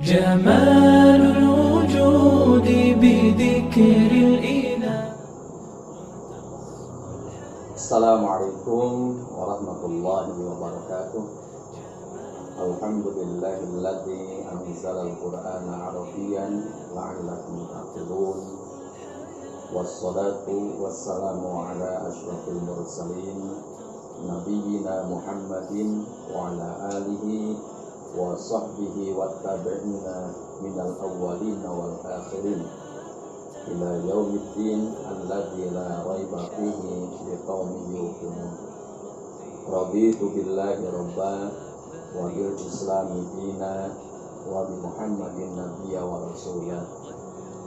جمال الوجود بذكر الإله. Assalamualaikum warahmatullahi wabarakatuh. Alhamdulillahilladzi anzalal qur'ana arabiyyan la'allakum taqilun. Wassalatu wassalamu ala asyrafil mursalin nabiyyina Muhammadin wa ala alihi wa sahbihi wattabi'ina minal awwalin wal akhirin ila yaumiddin alladzi la raiba fihi liqaumin yuqinun. Raditu billahi rabba wa bil islami dina wa bi Muhammadin nabiyya wa rasulah.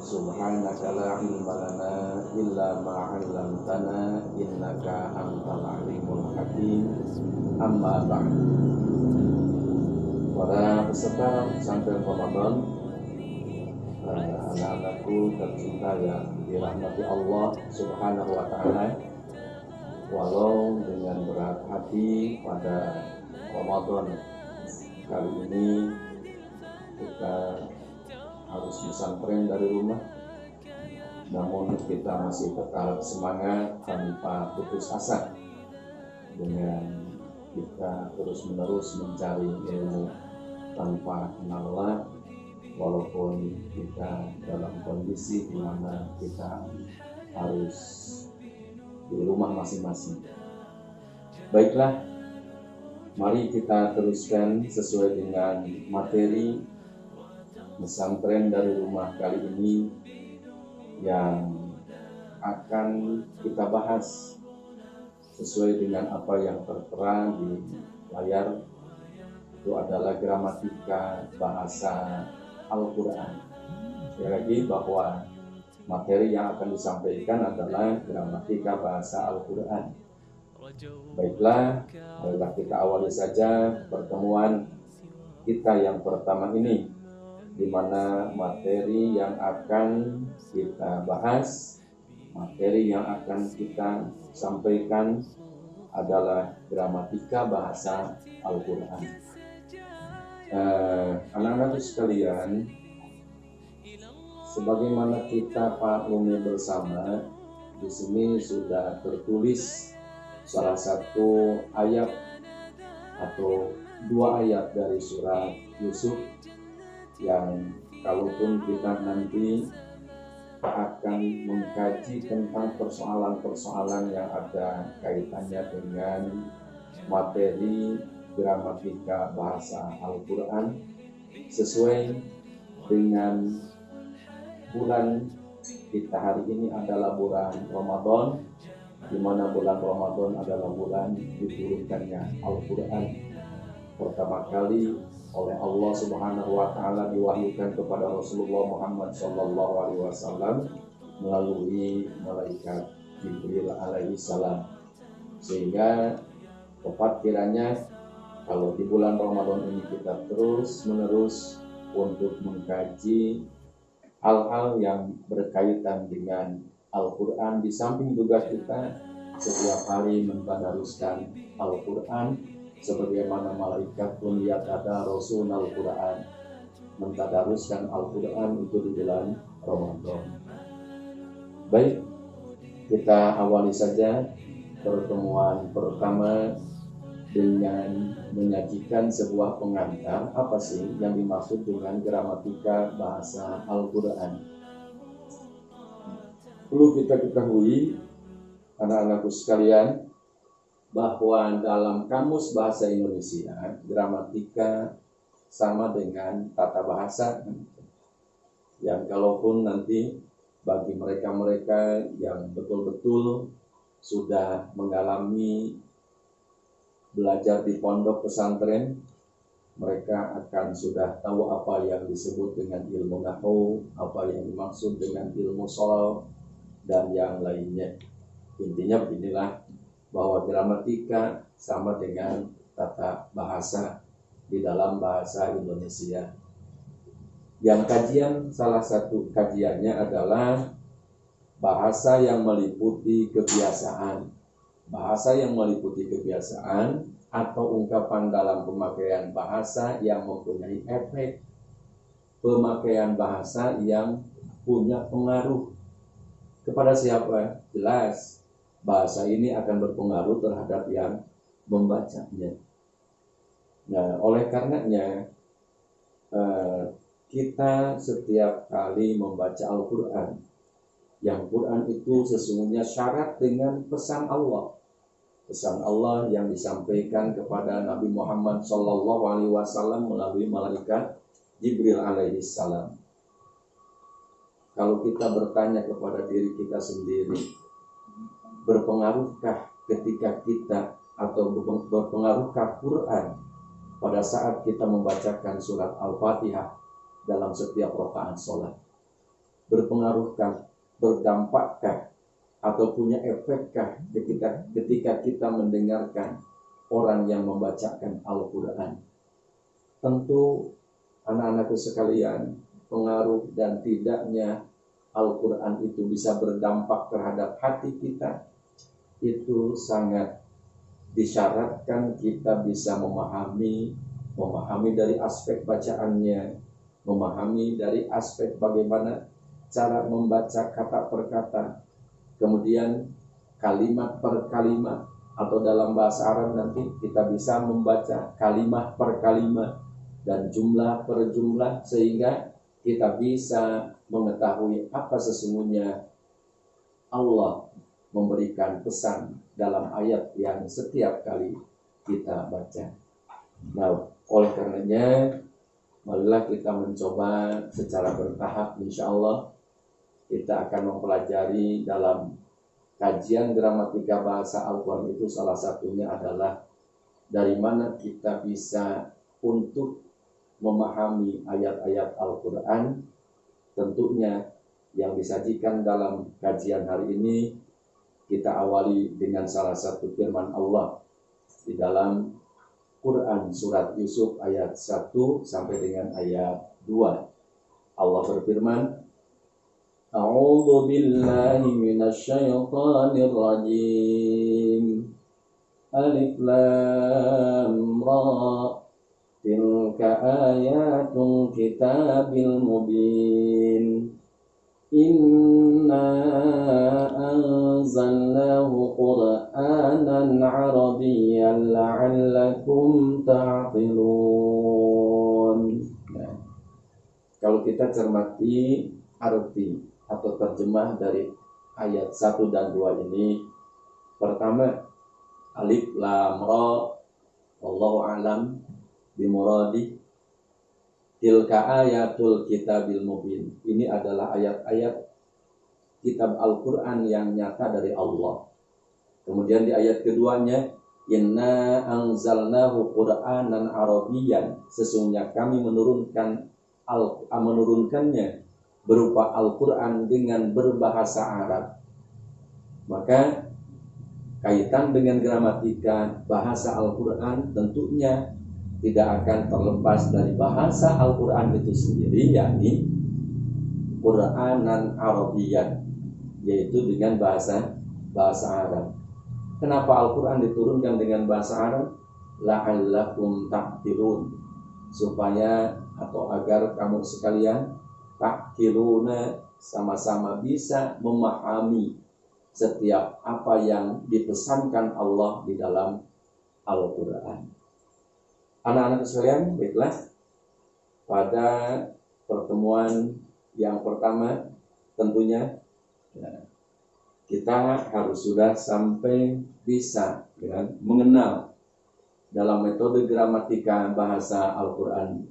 Subhanaka la ilma lana illa ma 'allamtana innaka antal alimul hakim. Amma ba'd. Para peserta pesantren Ramadan, anak-anakku tercinta yang dirahmati Allah Subhanahu wa Ta'ala, walau dengan berat hati pada Ramadan kali ini kita harus pesantren dari rumah, namun kita masih tetap semangat tanpa putus asa dengan kita terus-menerus mencari ilmu tanpa kenal, walaupun kita dalam kondisi di mana kita harus di rumah masing-masing. Baiklah, mari kita teruskan sesuai dengan materi pesantren dari rumah kali ini yang akan kita bahas sesuai dengan apa yang tertera di layar. Itu adalah gramatika bahasa Al-Quran. Sekali lagi bahwa materi yang akan disampaikan adalah gramatika bahasa Al-Quran. Baiklah, marilah kita awali saja pertemuan kita yang pertama ini, di mana materi yang akan kita bahas, materi yang akan kita sampaikan adalah gramatika bahasa Al-Quran. Anak-anak sekalian, sebagaimana kita maklumi bersama, di sini sudah tertulis salah satu ayat atau dua ayat dari surat Yusuf yang kalaupun kita nanti akan mengkaji tentang persoalan-persoalan yang ada kaitannya dengan materi gramatika bahasa Al-Quran sesuai dengan bulan kita hari ini adalah bulan Ramadan, di mana bulan Ramadan adalah bulan diturunkannya Al-Quran pertama kali oleh Allah Subhanahu wa Ta'ala, diwahyukan kepada Rasulullah Muhammad sallallahu alaihi wasallam melalui malaikat Jibril alaihi salam. Sehingga tepat kiranya kalau di bulan Ramadan ini kita terus-menerus untuk mengkaji hal-hal yang berkaitan dengan Al-Quran, di samping juga kita setiap hari mentadaruskan Al-Quran, sebagaimana malaikat pun yatadarusun Al-Quran, mentadaruskan Al-Quran itu di bulan Ramadan. Baik, kita awali saja pertemuan pertama dengan menyajikan sebuah pengantar. Apa sih yang dimaksud dengan gramatika bahasa Al-Quran? Perlu kita ketahui, anak-anakku sekalian, bahwa dalam Kamus Bahasa Indonesia, gramatika sama dengan tata bahasa. Yang kalaupun nanti bagi mereka-mereka yang betul-betul sudah mengalami belajar di pondok pesantren, mereka akan sudah tahu apa yang disebut dengan ilmu nahwu, apa yang dimaksud dengan ilmu shalaf, dan yang lainnya. Intinya beginilah, bahwa gramatika sama dengan tata bahasa di dalam bahasa Indonesia. Yang kajian, salah satu kajiannya adalah bahasa yang meliputi kebiasaan. Bahasa yang meliputi kebiasaan atau ungkapan dalam pemakaian bahasa yang mempunyai efek pemakaian bahasa yang punya pengaruh kepada siapa? Jelas bahasa ini akan berpengaruh terhadap yang membacanya. Nah, oleh karenanya kita setiap kali membaca Al-Quran, yang Quran itu sesungguhnya syarat dengan pesan Allah. Pesan Allah yang disampaikan kepada Nabi Muhammad SAW melalui malaikat Jibril alaihissalam. Kalau kita bertanya kepada diri kita sendiri, berpengaruhkah ketika kita atau berpengaruhkah Quran pada saat kita membacakan surat Al-Fatihah dalam setiap rakaat sholat? Berpengaruhkah, berdampakkah, atau punya efekkah ketika kita mendengarkan orang yang membacakan Al-Quran? Tentu anak-anakku sekalian, pengaruh dan tidaknya Al-Quran itu bisa berdampak terhadap hati kita, itu sangat disyaratkan kita bisa memahami dari aspek bacaannya, memahami dari aspek bagaimana cara membaca kata per kata, kemudian kalimat per kalimat, atau dalam bahasa Arab nanti kita bisa membaca kalimat per kalimat dan jumlah per jumlah, sehingga kita bisa mengetahui apa sesungguhnya Allah memberikan pesan dalam ayat yang setiap kali kita baca. Nah, oleh karenanya marilah kita mencoba secara bertahap, insya Allah kita akan mempelajari dalam kajian gramatika bahasa Al-Quran itu, salah satunya adalah dari mana kita bisa untuk memahami ayat-ayat Al-Quran. Tentunya yang disajikan dalam kajian hari ini kita awali dengan salah satu firman Allah di dalam Quran surat Yusuf ayat 1 sampai dengan ayat 2. Allah berfirman, A'udzu billahi minasyaitonir rajim. Alif lam ra. Tilka ayatul kitabil mubin. Inna anzalnahu Qur'anan Arabiyyan la'allakum ta'qilun. Nah, kalau kita cermati arti atau terjemah dari ayat 1 dan 2 ini, pertama, alif lam ra, wallahu a'lam bimuradi, tilka ayatul kitabil mubin. Ini adalah ayat-ayat kitab Al-Quran yang nyata dari Allah. Kemudian di ayat keduanya, inna anzalnahu Qur'anan Arabiyyan, sesungguhnya kami menurunkannya berupa Al-Quran dengan berbahasa Arab. Maka kaitan dengan gramatika bahasa Al-Quran tentunya tidak akan terlepas dari bahasa Al-Quran itu sendiri, yakni Qur'anan Arabiyyan, yaitu dengan bahasa Arab. Kenapa Al-Quran diturunkan dengan bahasa Arab? La'allakum ta'qilun, supaya atau agar kamu sekalian ta'qiluna, sama-sama bisa memahami setiap apa yang dipesankan Allah di dalam Al-Quran. Anak-anak sekalian, baiklah, pada pertemuan yang pertama tentunya kita harus sudah sampai bisa mengenal dalam metode gramatika bahasa Al-Quran,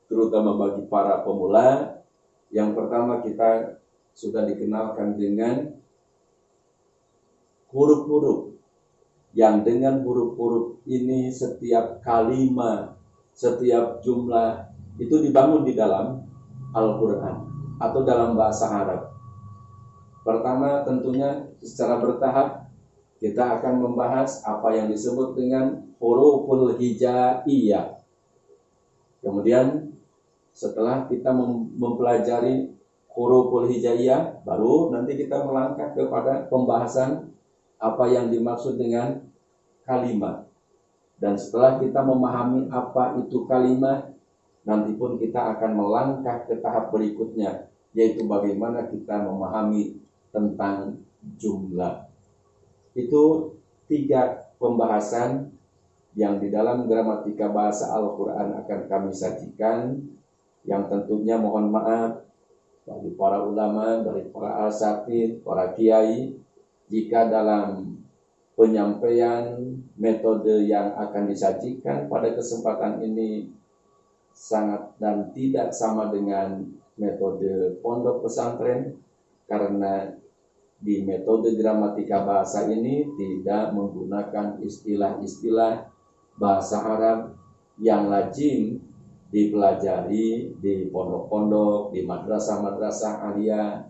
terutama bagi para pemula. Yang pertama kita sudah dikenalkan dengan huruf-huruf, yang dengan huruf-huruf ini setiap kalimat, setiap jumlah itu dibangun di dalam Al-Quran atau dalam bahasa Arab. Pertama tentunya secara bertahap kita akan membahas apa yang disebut dengan huruful hijaiyah. Kemudian setelah kita mempelajari huruful hijaiyah, baru nanti kita melangkah kepada pembahasan apa yang dimaksud dengan kalimat. Dan setelah kita memahami apa itu kalimat, nanti pun kita akan melangkah ke tahap berikutnya, yaitu bagaimana kita memahami tentang jumlah. Itu 3 pembahasan yang di dalam gramatika bahasa Al-Quran akan kami sajikan, yang tentunya mohon maaf bagi para ulama, dari para asatidz, para kiai, jika dalam penyampaian metode yang akan disajikan pada kesempatan ini sangat dan tidak sama dengan metode pondok pesantren, karena di metode gramatika bahasa ini tidak menggunakan istilah-istilah bahasa Arab yang lazim dipelajari di pondok-pondok, di madrasah-madrasah aliyah,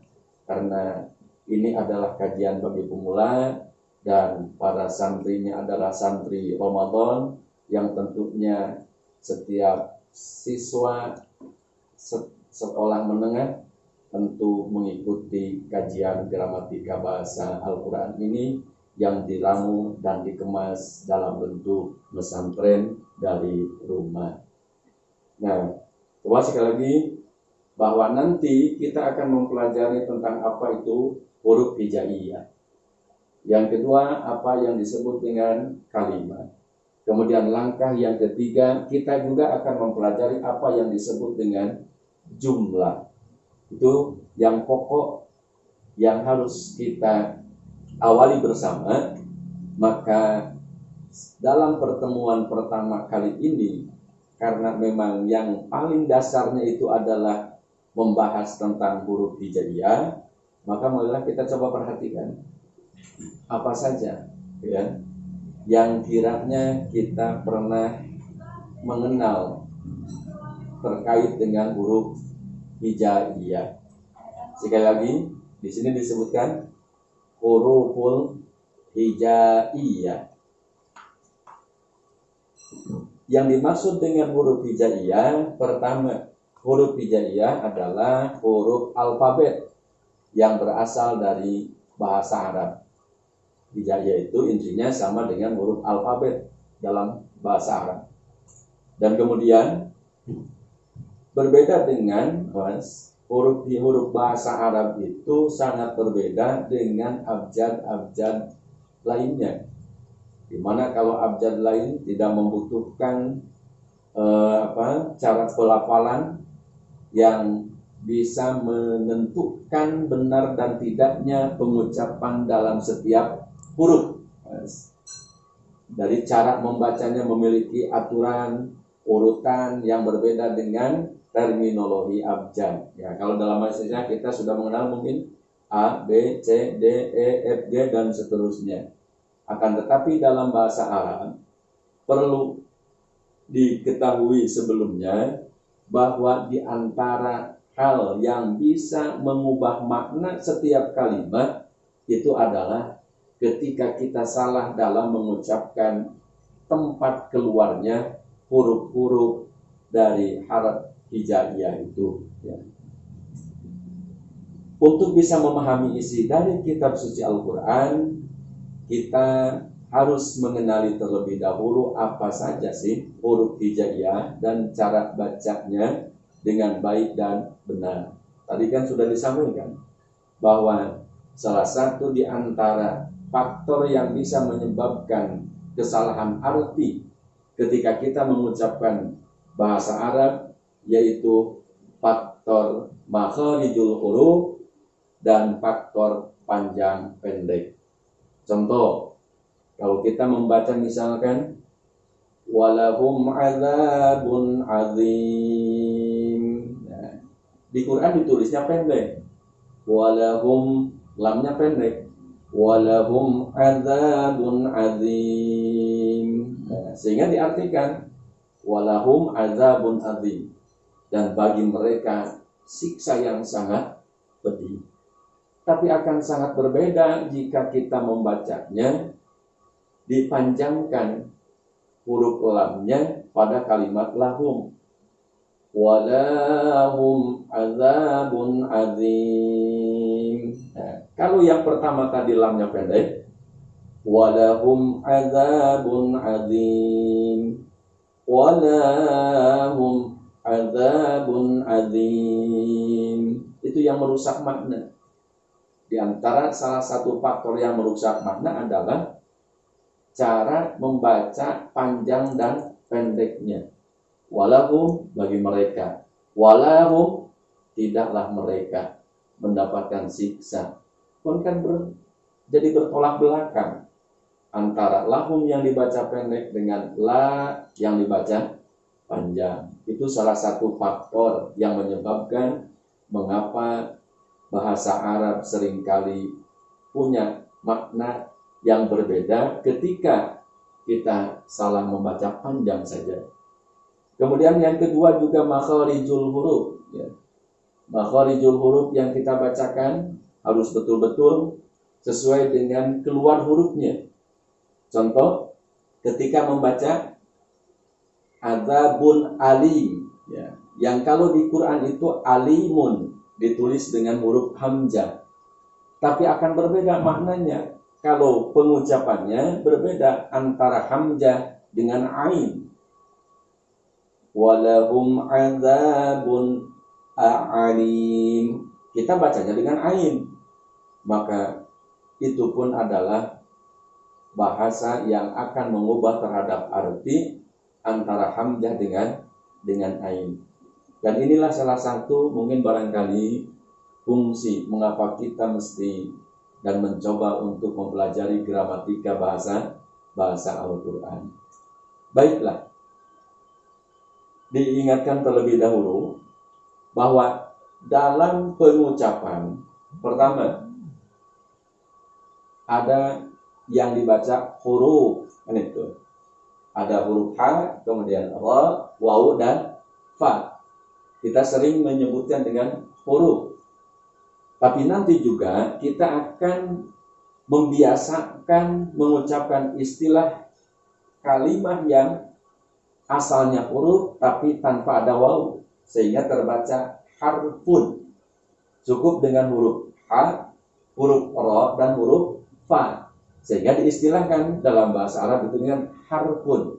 karena ini adalah kajian bagi pemula dan para santrinya adalah santri Ramadan, yang tentunya setiap siswa sekolah menengah tentu mengikuti kajian gramatika bahasa Al-Quran ini yang diramu dan dikemas dalam bentuk pesantren dari rumah. Nah, coba sekali lagi bahwa nanti kita akan mempelajari tentang apa itu huruf hijaiyah. Yang kedua, apa yang disebut dengan kalimat. Kemudian langkah yang ketiga, kita juga akan mempelajari apa yang disebut dengan jumlah. Itu yang pokok yang harus kita awali bersama. Maka dalam pertemuan pertama kali ini, karena memang yang paling dasarnya itu adalah membahas tentang huruf hijaiyah, maka marilah kita coba perhatikan apa saja ya yang kiranya kita pernah mengenal terkait dengan huruf hijaiyah. Sekali lagi, di sini disebutkan huruful hijaiyah. Yang dimaksud dengan huruf hijaiyah, pertama, huruf hijaiyah adalah huruf alfabet yang berasal dari bahasa Arab. Hijaiyah itu intinya sama dengan huruf alfabet dalam bahasa Arab. Dan kemudian berbeda dengan huruf bahasa Arab itu sangat berbeda dengan abjad-abjad lainnya. Dimana kalau abjad lain tidak membutuhkan cara pelafalan yang bisa menentukan benar dan tidaknya pengucapan dalam setiap huruf. Dari cara membacanya memiliki aturan urutan yang berbeda dengan terminologi abjad. Ya, kalau dalam bahasa Indonesia kita sudah mengenal mungkin A, B, C, D, E, F, G dan seterusnya. Akan tetapi dalam bahasa Arab perlu diketahui sebelumnya bahwa di antara hal yang bisa mengubah makna setiap kalimat itu adalah ketika kita salah dalam mengucapkan tempat keluarnya huruf-huruf dari harf hijaiyah itu. Ya. Untuk bisa memahami isi dari kitab suci Al-Quran, kita harus mengenali terlebih dahulu apa saja sih huruf hijaiyah dan cara bacanya dengan baik dan benar. Tadi kan sudah disampaikan bahwa salah satu di antara faktor yang bisa menyebabkan kesalahan arti ketika kita mengucapkan bahasa Arab yaitu faktor makharijul huruf dan faktor panjang pendek. Contoh, kalau kita membaca misalkan walahum adzabun azim. Nah, di Quran ditulisnya pendek. Walahum, lamnya pendek. Walahum adzabun azim. Nah, sehingga diartikan walahum adzabun azim, dan bagi mereka siksa yang sangat pedih. Tapi akan sangat berbeda jika kita membacanya dipanjangkan huruf lamnya pada kalimat lahum. Walahum adzabun azim. Nah, kalau yang pertama tadi lamnya pendek, walahum adzabun azim. Walahum adzabun adzim. Itu yang merusak makna. Di antara salah satu faktor yang merusak makna adalah cara membaca panjang dan pendeknya. Walahum, bagi mereka. Walahum, tidaklah mereka mendapatkan siksa. Pun kan jadi bertolak belakang antara lahum yang dibaca pendek dengan la yang dibaca panjang. Itu salah satu faktor yang menyebabkan mengapa bahasa Arab seringkali punya makna yang berbeda ketika kita salah membaca panjang saja. Kemudian yang kedua juga makharijul huruf. Ya. Makharijul huruf yang kita bacakan harus betul-betul sesuai dengan keluar hurufnya. Contoh, ketika membaca adzabun alim, ya, yang kalau di Quran itu alimun ditulis dengan huruf hamzah, tapi akan berbeda maknanya kalau pengucapannya berbeda antara hamzah dengan ain. Walahum adzabun alim, kita bacanya dengan ain, maka itu pun adalah bahasa yang akan mengubah terhadap arti antara hamzah dengan ain. Dan inilah salah satu mungkin barangkali fungsi mengapa kita mesti dan mencoba untuk mempelajari gramatika bahasa Al-Quran. Baiklah, diingatkan terlebih dahulu bahwa dalam pengucapan pertama ada yang dibaca huruf, kan itu. Ada huruf ha, kemudian ra, waw dan fa. Kita sering menyebutkan dengan huruf. Tapi nanti juga kita akan membiasakan mengucapkan istilah kalimat yang asalnya huruf tapi tanpa ada waw, sehingga terbaca harfun. Cukup dengan huruf ha, huruf ra dan huruf fa, sehingga diistilahkan dalam bahasa Arab itu dengan harfun.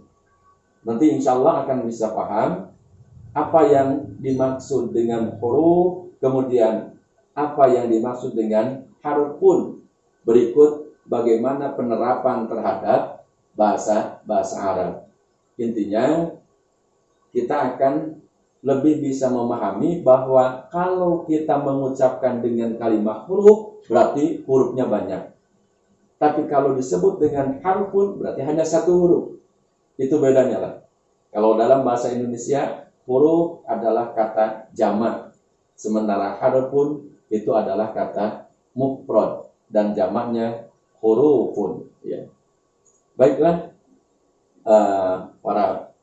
Nanti insya Allah akan bisa paham apa yang dimaksud dengan huruf, kemudian apa yang dimaksud dengan harfun. Berikut bagaimana penerapan terhadap bahasa Arab. Intinya kita akan lebih bisa memahami bahwa kalau kita mengucapkan dengan kalimat huruf berarti hurufnya banyak. Tapi kalau disebut dengan harfun berarti hanya satu huruf. Itu bedanya lah. Kalau dalam bahasa Indonesia huruf adalah kata jamak, sementara harfun itu adalah kata mufrad dan jamaknya hurufun. Ya. Baiklah, para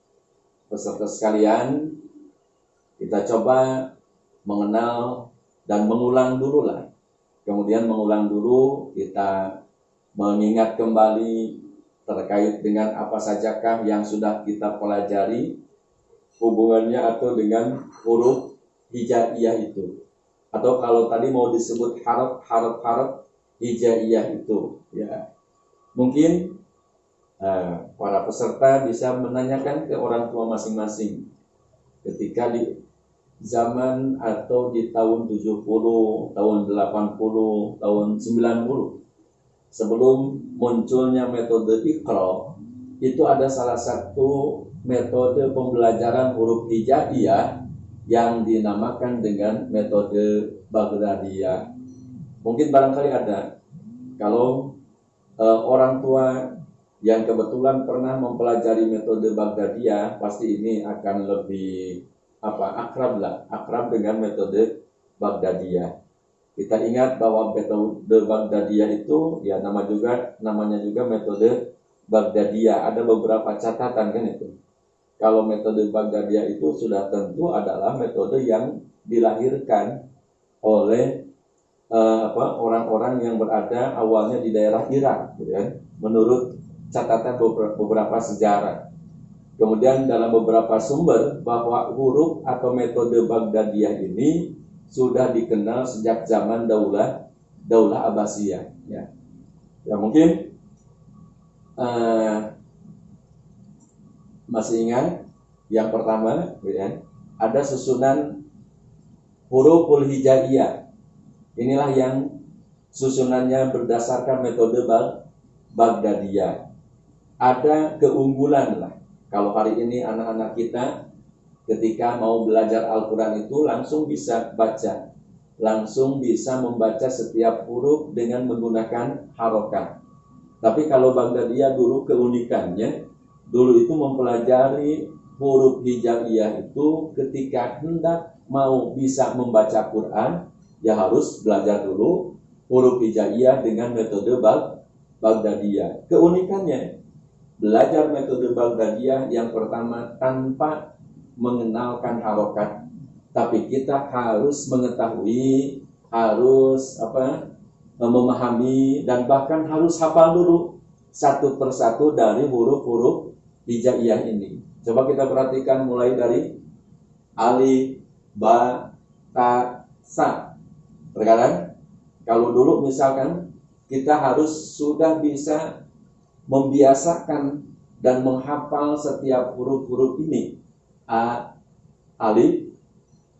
peserta sekalian, kita coba mengenal dan mengulang dulu lah. Kemudian mengulang dulu, kita mengingat kembali terkait dengan apa sajakah yang sudah kita pelajari hubungannya atau dengan huruf hijaiyah itu. Atau kalau tadi mau disebut harf hijaiyah itu, ya. Mungkin para peserta bisa menanyakan ke orang tua masing-masing ketika di zaman atau di tahun 70, tahun 80, tahun 90 sebelum munculnya metode Iqra, itu ada salah satu metode pembelajaran huruf hijaiyah yang dinamakan dengan metode Baghdadiyah. Mungkin barangkali ada, kalau orang tua yang kebetulan pernah mempelajari metode Baghdadiyah, pasti ini akan lebih akrab dengan metode Baghdadiyah. Kita ingat bahwa metode Baghdadiyah itu ya namanya juga metode Baghdadiyah. Ada beberapa catatan kan itu. Kalau metode Baghdadiyah itu sudah tentu adalah metode yang dilahirkan oleh orang-orang yang berada awalnya di daerah Irak, gitu kan? Menurut catatan beberapa sejarah. Kemudian dalam beberapa sumber bahwa huruf atau metode Baghdadiyah ini sudah dikenal sejak zaman Daulah Abbasiyah. Ya mungkin masih ingat yang pertama, ya, ada susunan huruful hijaiyah. Inilah yang susunannya berdasarkan metode Baghdadiyah. Ada keunggulan lah. Kalau hari ini anak-anak kita ketika mau belajar Al-Quran itu langsung bisa baca, langsung bisa membaca setiap huruf dengan menggunakan harokat. Tapi kalau Baghdadiyah dulu keunikannya, dulu itu mempelajari huruf hijaiyah itu ketika hendak mau bisa membaca Quran, ya harus belajar dulu huruf hijaiyah dengan metode Baghdadiyah. Keunikannya, belajar metode Baghdadiyah yang pertama tanpa mengenalkan harokat, tapi kita harus mengetahui, harus memahami, dan bahkan harus hafal dulu satu persatu dari huruf-huruf hijaiyah ini. Coba kita perhatikan mulai dari alif, ba, ta, sa. Terkadang kalau dulu misalkan kita harus sudah bisa membiasakan dan menghafal setiap huruf-huruf ini. A, alif,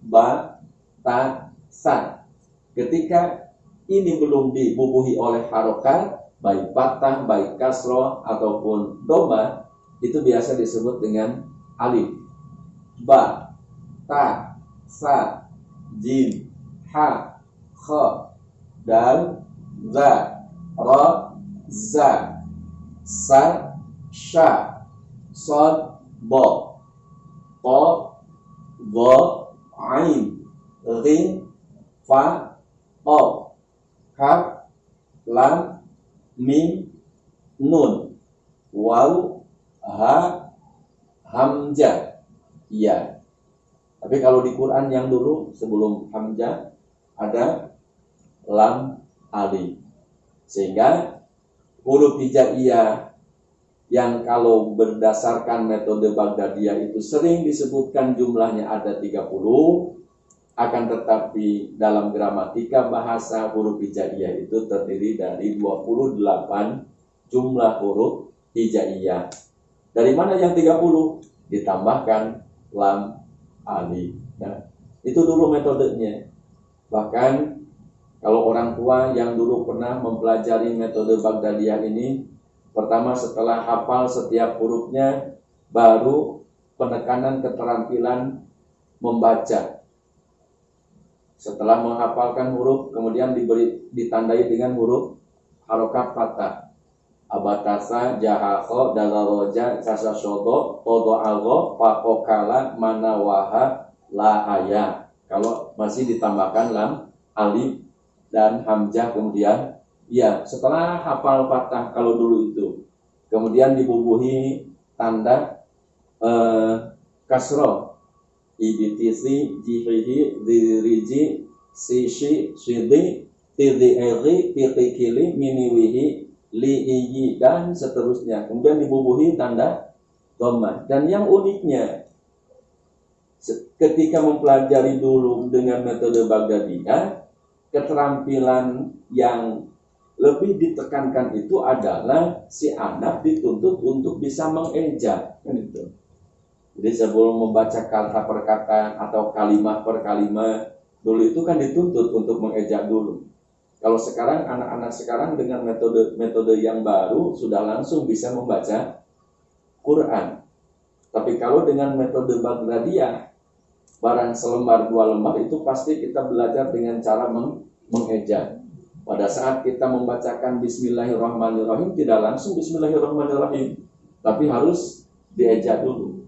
ba, ta, sa. Ketika ini belum dibubuhi oleh harokat, baik fathah, baik kasroh, ataupun doma, itu biasa disebut dengan alif, ba, ta, sa, jim, ha, kha, dal, za, ra, za, sa, sha, sod, bo, to, go, ain, rin, fa, o, kaf, lam, mim, nun, waw, ha, hamzah, ya. Tapi kalau di Quran yang dulu sebelum hamzah ada lam, alif. Sehingga huruf hijaiyah yang kalau berdasarkan metode Baghdadiyah itu sering disebutkan jumlahnya ada 30, akan tetapi dalam gramatika bahasa huruf hijaiyah itu terdiri dari 28 jumlah huruf hijaiyah. Dari mana yang 30? Ditambahkan lam, alif. Nah, itu dulu metodenya. Bahkan kalau orang tua yang dulu pernah mempelajari metode Baghdadiyah ini, pertama setelah hafal setiap hurufnya, baru penekanan keterampilan membaca. Setelah menghafalkan huruf, kemudian ditandai dengan huruf harokat fathah. Abatasa, jahakho, dalaroja, kasasodo, todo'algo, pakokala, manawaha, la'aya. Kalau masih ditambahkan lam, alif, dan hamzah kemudian, ya setelah hafal fathah kalau dulu itu, kemudian dibubuhi tanda kasroh, ibtisi, jihihi, diriji, sishi, sidi, tidi'eri, titikili, miniwihi, li'iyi, dan seterusnya. Kemudian dibubuhi tanda dhammah. Dan yang uniknya, ketika mempelajari dulu dengan metode Baghdadiyah, keterampilan yang lebih ditekankan itu adalah si anak dituntut untuk bisa mengeja, kan itu. Jadi sebelum membaca kata per kata atau kalimat per kalimat, dulu itu kan dituntut untuk mengeja dulu. Kalau sekarang anak-anak sekarang dengan metode yang baru sudah langsung bisa membaca Quran. Tapi kalau dengan metode Baghdadiyah, barang selembar dua lembar itu pasti kita belajar dengan cara mengeja. Pada saat kita membacakan Bismillahirrahmanirrahim, tidak langsung Bismillahirrahmanirrahim, tapi harus dieja dulu.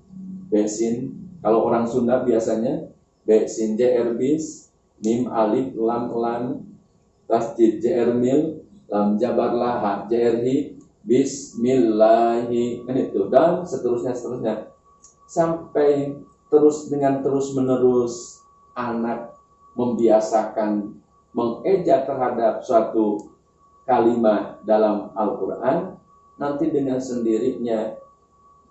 Besin, kalau orang Sunda biasanya besin jr bis, mim alif lam lam, tasdid jr mil, lam jabar laha jr hi, bismillahi, kan itu, dan seterusnya sampai terus menerus anak membiasakan mengeja terhadap suatu kalimat dalam Al-Quran, nanti dengan sendirinya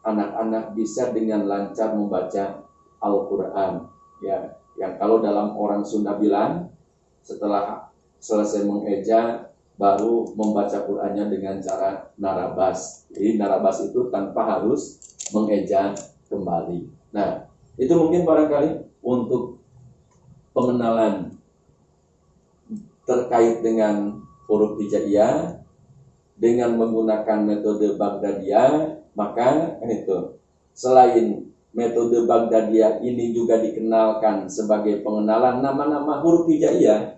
anak-anak bisa dengan lancar membaca Al-Quran. Ya, yang kalau dalam orang Sunda bilang, setelah selesai mengeja, baru membaca Qurannya dengan cara narabas. Jadi narabas itu tanpa harus mengeja kembali. Nah, itu mungkin barangkali untuk pengenalan terkait dengan huruf hijaiyah dengan menggunakan metode Baghdadiyah, maka itu selain metode Baghdadiyah ini juga dikenalkan sebagai pengenalan nama-nama huruf hijaiyah,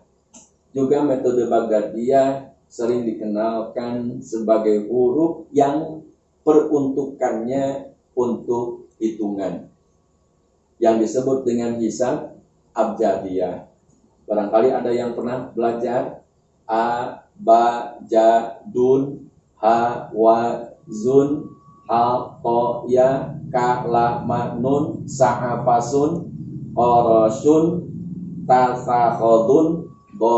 juga metode Baghdadiyah sering dikenalkan sebagai huruf yang peruntukannya untuk hitungan, yang disebut dengan hisab abjadiyah. Barangkali ada yang pernah belajar A, Ba, Ja, Dun, Ha, Wa, Zun, Hal, To, Ya, Ka, La, Ma, Nun, Sa'a, Fasun, Qoroshun, Tasakhodun, Do,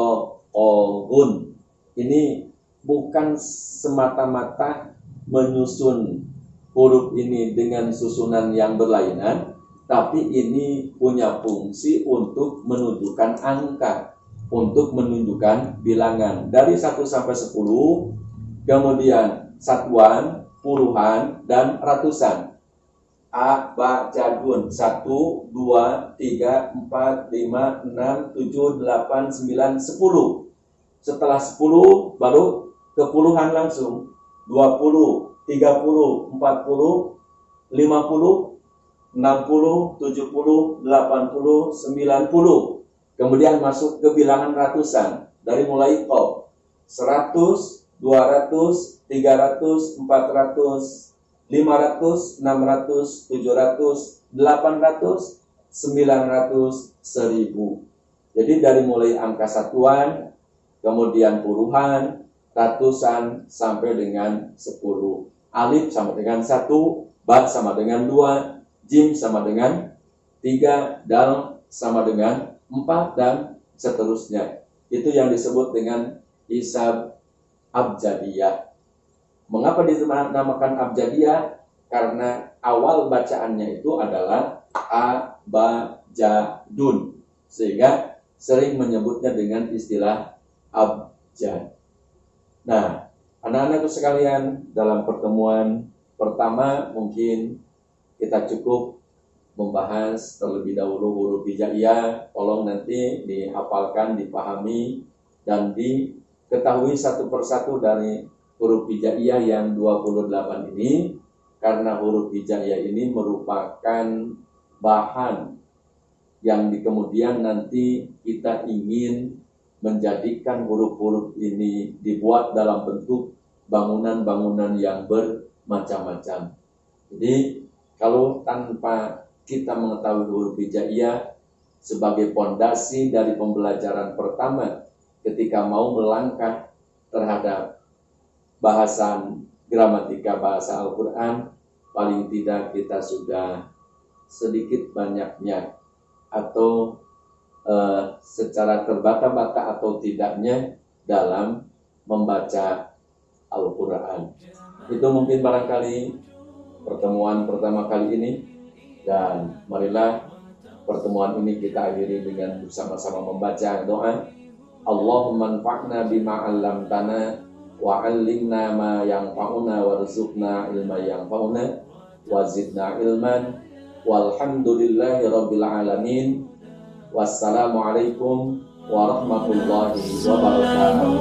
Ohun. Ini bukan semata-mata menyusun huruf ini dengan susunan yang berlainan, tapi ini punya fungsi untuk menunjukkan angka, untuk menunjukkan bilangan dari 1 sampai 10, kemudian satuan, puluhan, dan ratusan. A, Ba, Ja, Dun, 1, 2, 3, 4, 5, 6, 7, 8, 9, 10. Setelah 10 baru ke puluhan langsung, 20, 30, 40, 50, 60, 70, 80, 90. Kemudian masuk ke bilangan ratusan. Dari mulai Qaf 100, 200, 300, 400, 500, 600, 700, 800, 900, 1000. Jadi dari mulai angka satuan, kemudian puluhan, ratusan, sampai dengan 10. Alif sama dengan 1, Ba sama dengan 2, Jim sama dengan 3, Dal sama dengan 4, dan seterusnya. Itu yang disebut dengan hisab abjadiyah. Mengapa dinamakan abjadiyah? Karena awal bacaannya itu adalah A, Ba, Ja, Dun, sehingga sering menyebutnya dengan istilah abjad. Nah, anak-anakku sekalian, dalam pertemuan pertama mungkin kita cukup membahas terlebih dahulu huruf hijaiyah. Tolong nanti dihafalkan, dipahami, dan diketahui satu persatu dari huruf hijaiyah yang 28 ini, karena huruf hijaiyah ini merupakan bahan yang di kemudian nanti kita ingin menjadikan huruf-huruf ini dibuat dalam bentuk bangunan-bangunan yang bermacam-macam. Jadi kalau tanpa kita mengetahui huruf hijaiyah sebagai pondasi dari pembelajaran pertama ketika mau melangkah terhadap bahasan gramatika bahasa Al-Quran, paling tidak kita sudah sedikit banyaknya atau secara terbata-bata atau tidaknya dalam membaca Al-Quran. Itu mungkin barangkali pertemuan pertama kali ini, dan marilah pertemuan ini kita akhiri dengan bersama-sama membaca doa. Allahumma anfa'na bima 'allamtana wa 'allimna ma yanfa'una warzuqna ilma yanfa'una wa zidna ilman walhamdulillahi rabbil alamin. Wassalamualaikum warahmatullahi wabarakatuh.